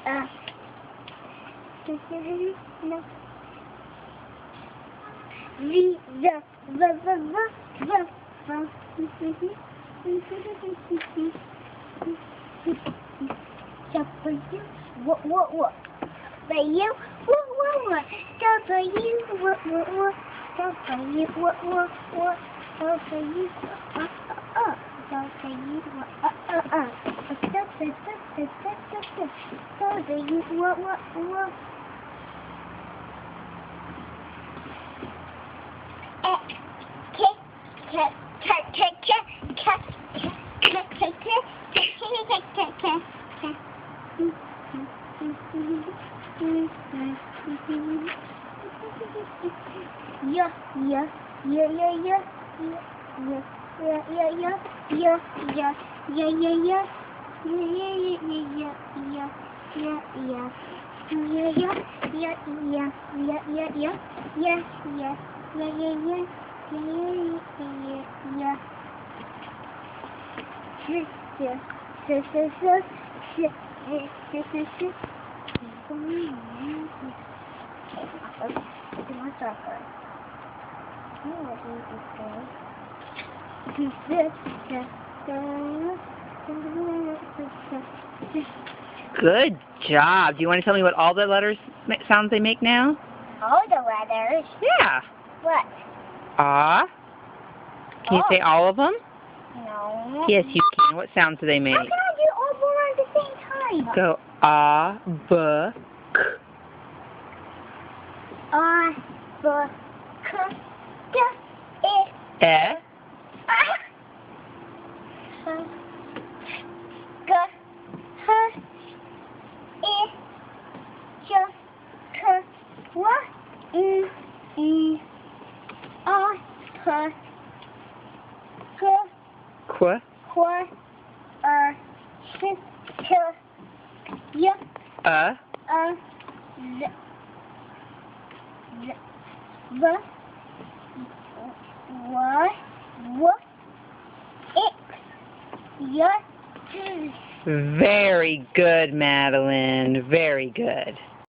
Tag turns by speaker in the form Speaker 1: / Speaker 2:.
Speaker 1: No. V, V, V, V, W, what? For you, what? For you, what? For you, what? For you, for you, for you, what?
Speaker 2: Good job. Do you want to tell me what all the letters sounds they make now?
Speaker 1: All the letters?
Speaker 2: Yeah.
Speaker 1: What?
Speaker 2: Can you say all of them?
Speaker 1: No.
Speaker 2: Yes, you can. What sounds do they make?
Speaker 1: How can I do all four at the same time?
Speaker 2: Go B, K.
Speaker 1: B, K, D, E.
Speaker 2: E.
Speaker 1: G, H, I, J, K, W, E, R, P, G,
Speaker 2: Qu.
Speaker 1: Q, R, S, T, Y, Z, V, W, X, Y, Z.
Speaker 2: Very good, Madeline. Very good.